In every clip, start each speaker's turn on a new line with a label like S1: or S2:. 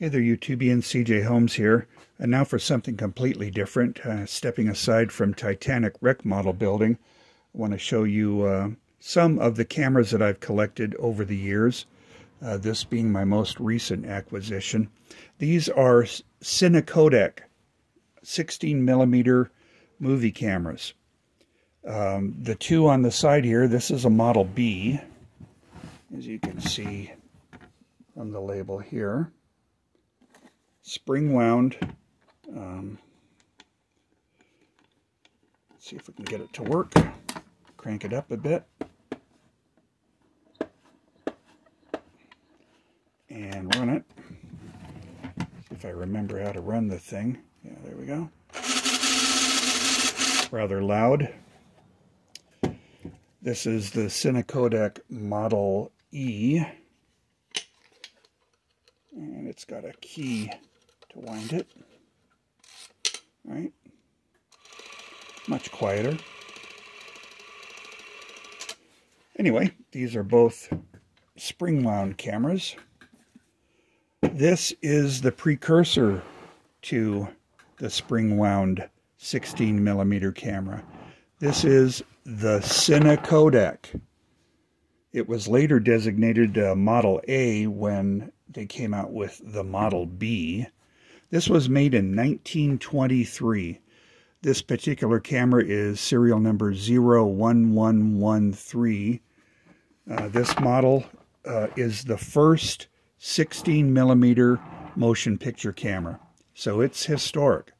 S1: Hey there, YouTubians, CJ Holmes here, and now for something completely different. Stepping aside from Titanic wreck model building, I want to show you some of the cameras that I've collected over the years, this being my most recent acquisition. These are Ciné Kodak 16mm movie cameras. The two on the side here, this is a Model B, as you can see from the label here. Spring wound. Let's see if we can get it to work. Crank it up a bit. And run it. See if I remember how to run the thing. Yeah, there we go. Rather loud. This is the Ciné Kodak Model E. And it's got a key to wind it. Right? Much quieter. Anyway, these are both spring wound cameras. This is the precursor to the spring wound 16mm camera. This is the Ciné Kodak. It was later designated Model A when they came out with the Model B. This was made in 1923. This particular camera is serial number 01113. This model is the first 16mm motion picture camera, so it's historic.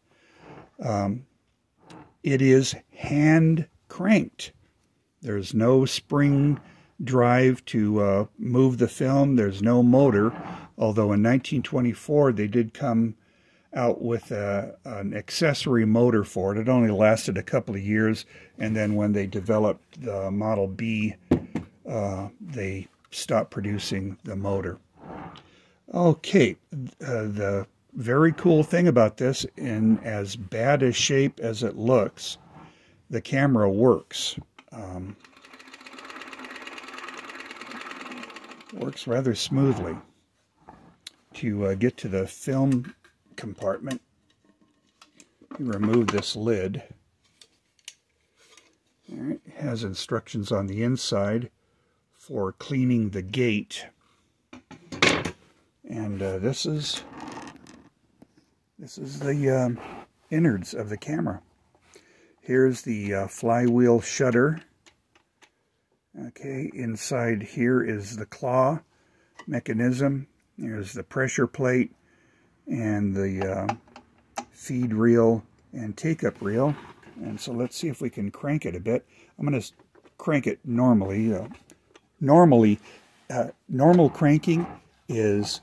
S1: It is hand cranked. There's no spring drive to move the film. There's no motor, although in 1924 they did come out with an accessory motor for it. It only lasted a couple of years, and then when they developed the Model B, they stopped producing the motor. Okay, the very cool thing about this, in as bad a shape as it looks, the camera works. Works rather smoothly. To get to the film compartment, you remove this lid. All right, it has instructions on the inside for cleaning the gate. And this is the innards of the camera. Here's the flywheel shutter. Okay, inside here is the claw mechanism. There's the pressure plate and the feed reel and take-up reel. And so let's see if we can crank it a bit. I'm going to crank it normally. Normal cranking is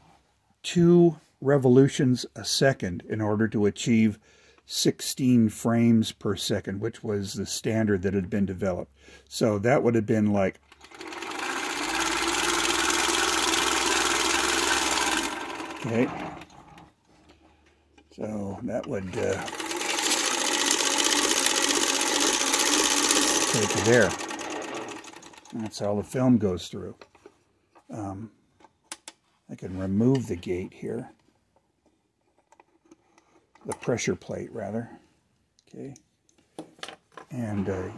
S1: 2 revolutions a second in order to achieve 16 frames per second, which was the standard that had been developed. So that would have been like okay. So that would take it there. That's how the film goes through. I can remove the gate here. The pressure plate, rather. Okay. And I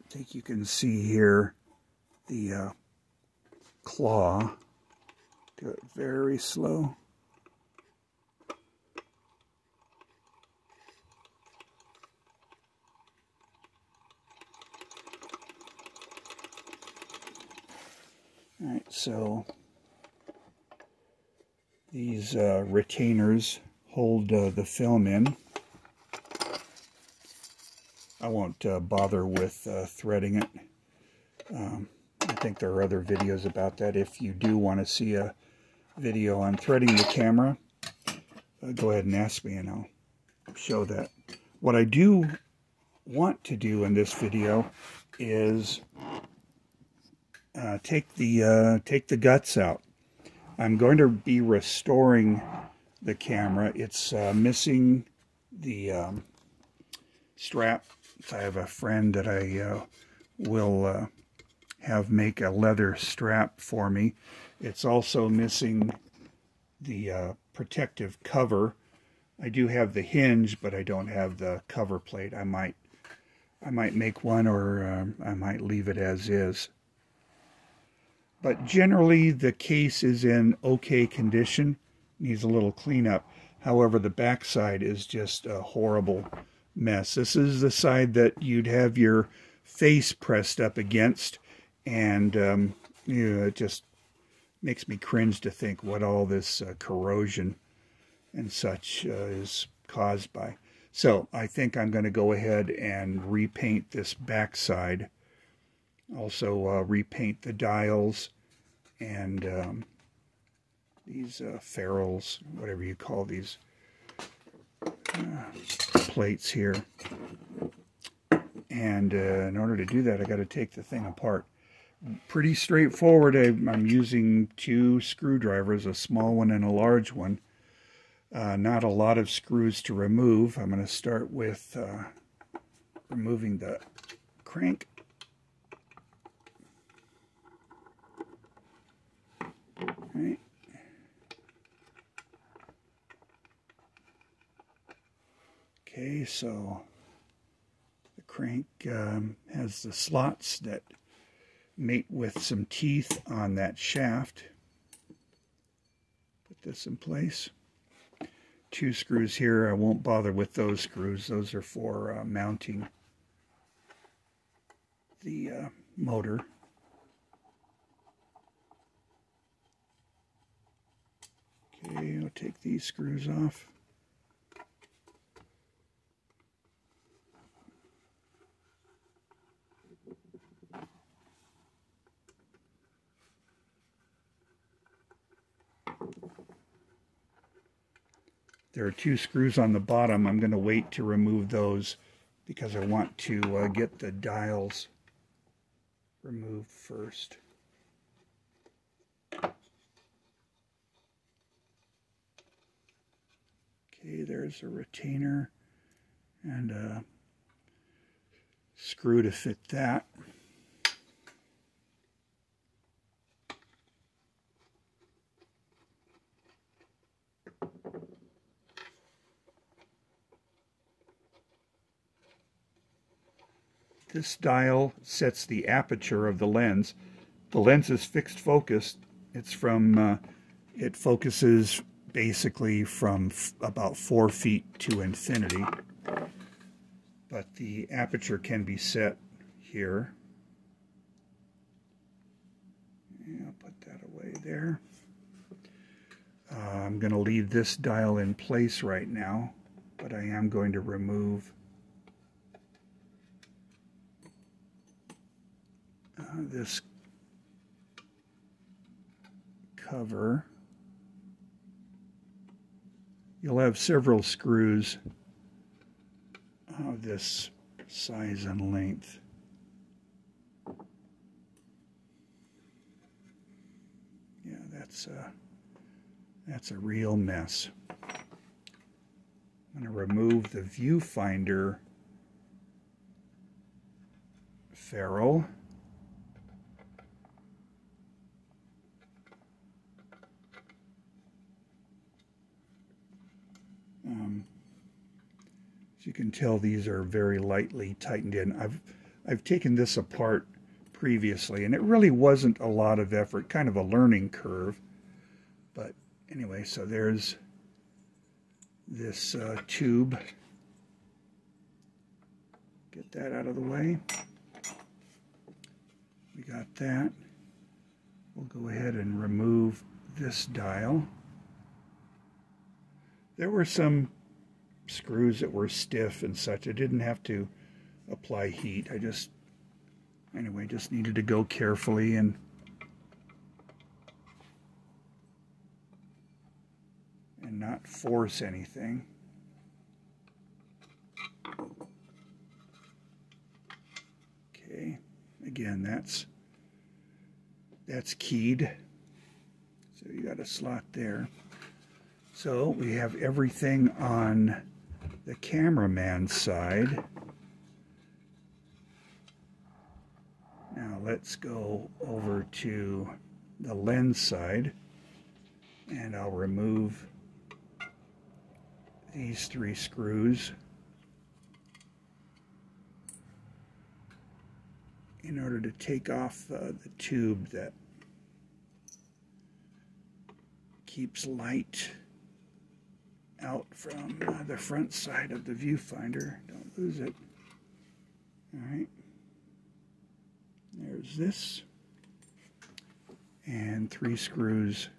S1: think you can see here the claw. Do it very slow. All right, so these retainers hold the film in. I won't bother with threading it. I think there are other videos about that. If you do want to see a video on threading the camera, go ahead and ask me and I'll show that. What I do want to do in this video is take the guts out. I'm going to be restoring the camera. It's missing the strap. I have a friend that I will have make a leather strap for me. It's also missing the protective cover. I do have the hinge, but I don't have the cover plate. I might make one, or I might leave it as is. But generally, the case is in okay condition. Needs a little cleanup. However, the back side is just a horrible mess. This is the side that you'd have your face pressed up against, and it just makes me cringe to think what all this corrosion and such is caused by. So I think I'm going to go ahead and repaint this back side. Also repaint the dials and these ferrules, whatever you call these plates here. And in order to do that, I got to take the thing apart. Pretty straightforward. I'm using 2 screwdrivers, a small one and a large one. Not a lot of screws to remove. I'm going to start with removing the crank. Right. Okay, so the crank has the slots that mate with some teeth on that shaft. Put this in place. 2 screws here. I won't bother with those screws. Those are for mounting the motor. Okay, I'll take these screws off. There are 2 screws on the bottom. I'm going to wait to remove those because I want to get the dials removed first. Okay, there's a retainer and a screw to fit that. This dial sets the aperture of the lens. The lens is fixed focus. It's from, it focuses basically from about 4 feet to infinity. But the aperture can be set here. Yeah, I'll put that away there. I'm going to leave this dial in place right now, but I am going to remove this cover. You'll have several screws of this size and length. Yeah, that's a real mess. I'm going to remove the viewfinder ferrule. As you can tell, these are very lightly tightened in. I've taken this apart previously, and it really wasn't a lot of effort, kind of a learning curve. But anyway, so there's this tube. Get that out of the way. We got that. We'll go ahead and remove this dial. There were some screws that were stiff and such. I didn't have to apply heat. I just needed to go carefully and not force anything. Okay, again, that's keyed. So you got a slot there. So we have everything on the cameraman's side. Now let's go over to the lens side And I'll remove these 3 screws in order to take off the tube that keeps light out from the front side of the viewfinder. Don't lose it. Alright. There's this. And 3 screws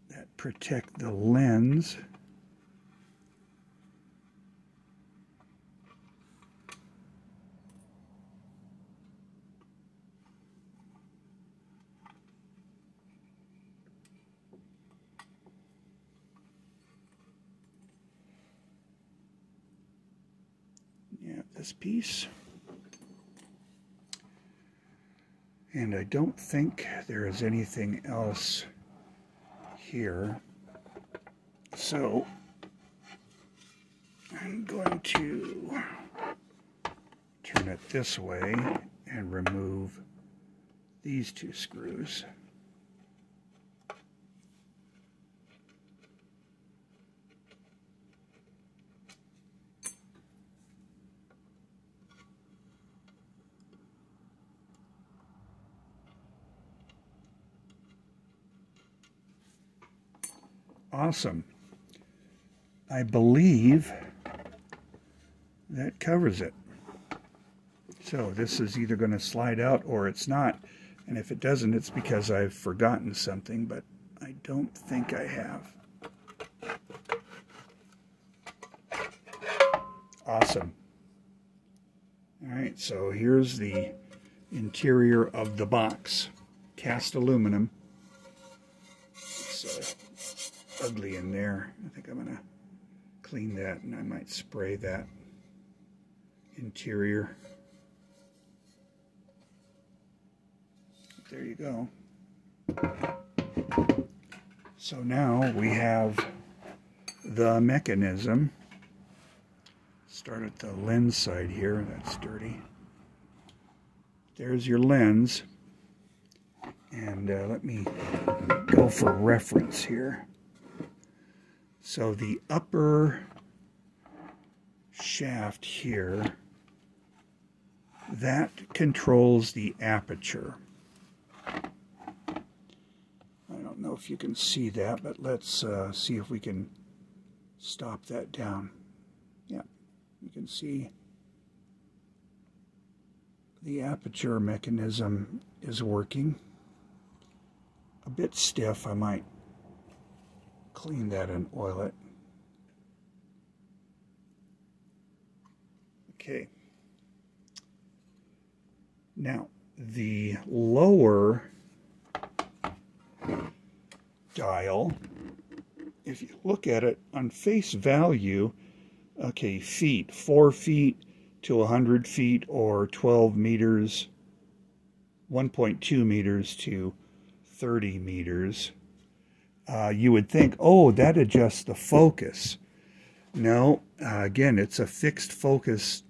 S1: that protect the lens. Yeah, this piece. And I don't think there is anything else here. So I'm going to turn it this way and remove these 2 screws. Awesome. I believe that covers it. So this is either going to slide out or it's not. And if it doesn't, it's because I've forgotten something, but I don't think I have. Awesome. All right, so here's the interior of the box. Cast aluminum. It's ugly in there. I think I'm going to clean that, and I might spray that interior. There you go. So now we have the mechanism. Start at the lens side here. That's dirty. There's your lens. And let me go for reference here. So the upper shaft here, that controls the aperture. I don't know if you can see that, but let's see if we can stop that down. Yeah, you can see the aperture mechanism is working. A bit stiff. I might clean that and oil it. Okay. Now, the lower dial, if you look at it on face value, okay, feet, 4 feet to 100 feet or 12 meters, 1.2 meters to 30 meters. You would think, oh, that adjusts the focus. No, again, it's a fixed focus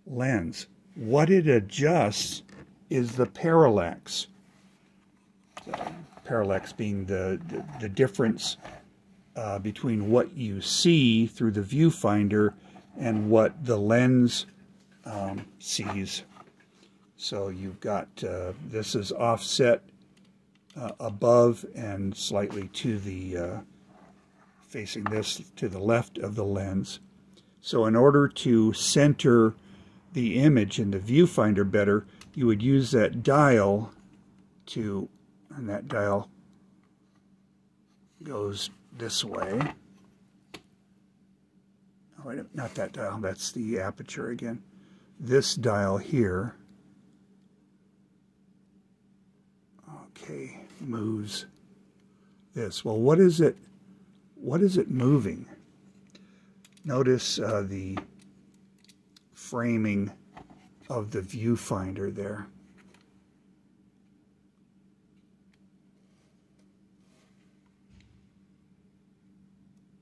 S1: lens. What it adjusts is the parallax. Parallax being the difference between what you see through the viewfinder and what the lens sees. So you've got, this is offset above and slightly to the, facing this to the left of the lens. So in order to center the image in the viewfinder better, you would use that dial to, and that dial goes this way. Oh, wait, not that dial, that's the aperture again. This dial here, okay, moves this. Well, what is it moving? Notice the framing of the viewfinder there.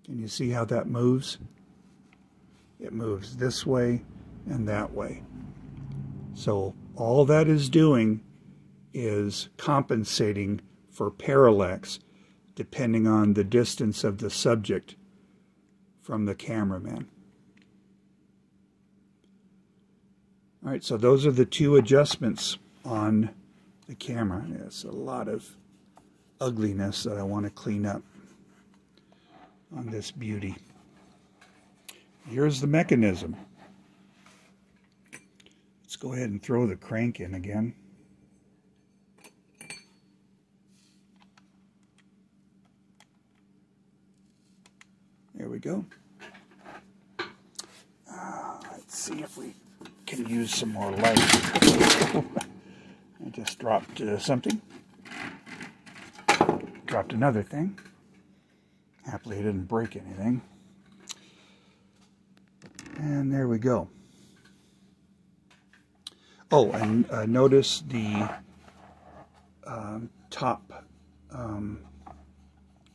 S1: Can you see how that moves? it moves this way and that way. So all that is doing is compensating for parallax depending on the distance of the subject from the cameraman. All right, so those are the two adjustments on the camera. It's a lot of ugliness that I want to clean up on this beauty. Here's the mechanism. Let's go ahead and throw the crank in again. There we go. Let's see if we can use some more light. I just dropped something. Dropped another thing. Happily, I didn't break anything. And there we go. Oh, and notice the top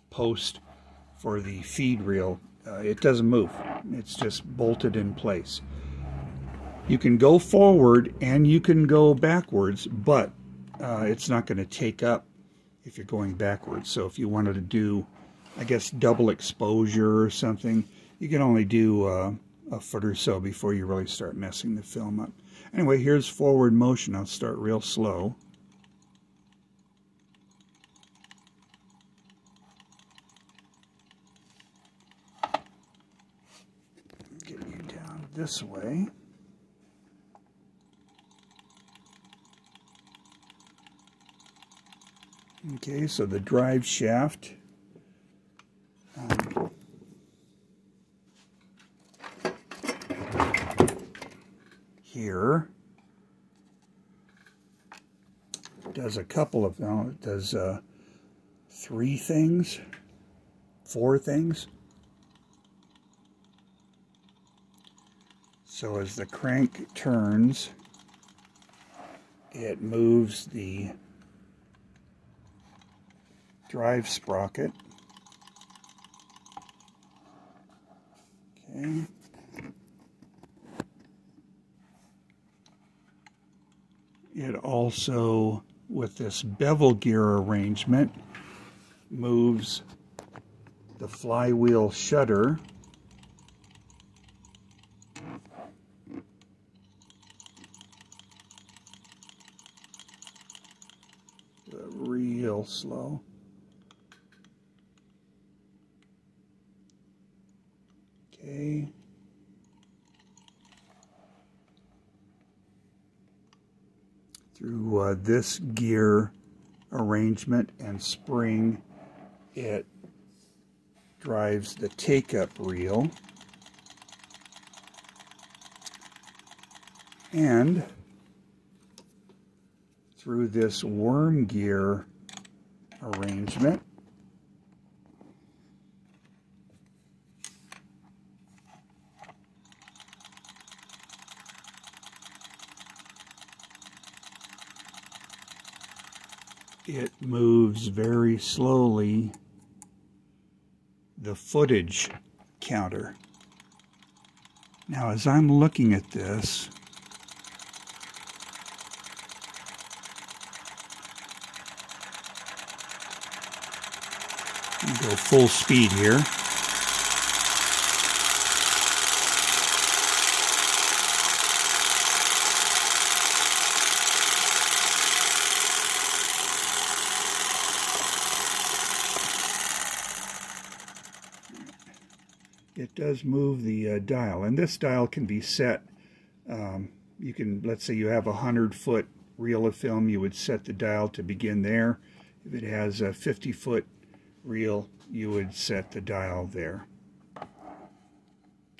S1: post for the feed reel. It doesn't move. It's just bolted in place. You can go forward and you can go backwards, but it's not going to take up if you're going backwards. So if you wanted to do, I guess, double exposure or something, you can only do a foot or so before you really start messing the film up. Anyway, here's forward motion. I'll start real slow. Get you down this way. Okay, so the drive shaft here does a couple of, no, it does 3 things, 4 things. So as the crank turns, it moves the drive sprocket. Okay. It also, with this bevel gear arrangement, moves the flywheel shutter real slow. Okay. Through this gear arrangement and spring, it drives the take-up reel. And through this worm gear arrangement, it moves very slowly the footage counter. Now, as I'm looking at this, go full speed here. It does move the dial, and this dial can be set. You can, let's say you have a 100-foot reel of film, you would set the dial to begin there. If it has a 50-foot reel, you would set the dial there.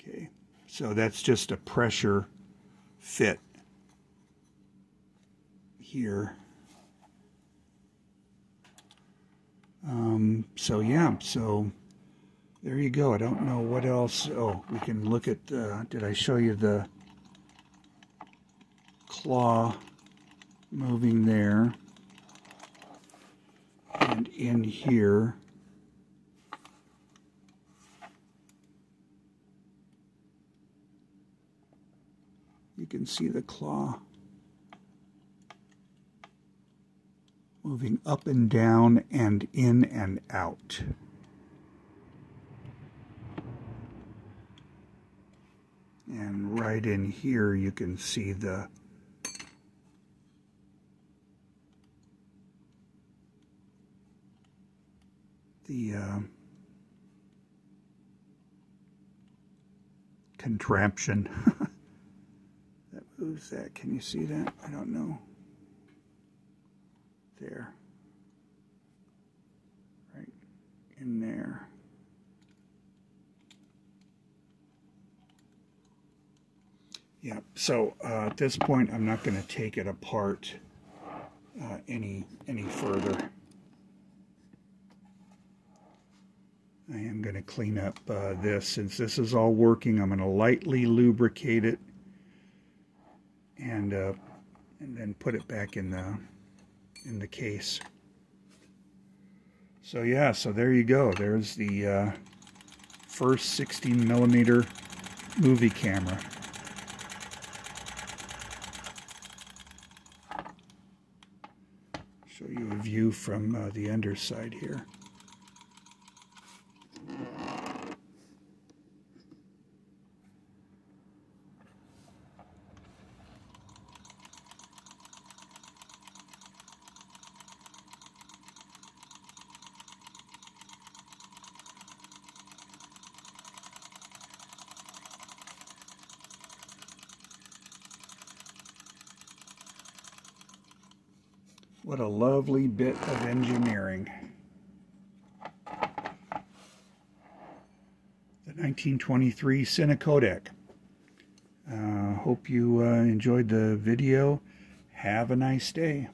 S1: Okay, so that's just a pressure fit here. So yeah, so there you go. I don't know what else. Oh, we can look at, did I show you the claw moving there? And in here, You can see the claw moving up and down and in and out. And right in here you can see the contraption that moves that. Can you see that? I don't know. There. Right in there. Yeah, so at this point I'm not going to take it apart any further. I am going to clean up this. Since this is all working, I'm going to lightly lubricate it and then put it back in the case. So yeah, so there you go. There's the first 16mm movie camera. Show you a view from the underside here. What a lovely bit of engineering. The 1923 Ciné Kodak. Hope you enjoyed the video. Have a nice day.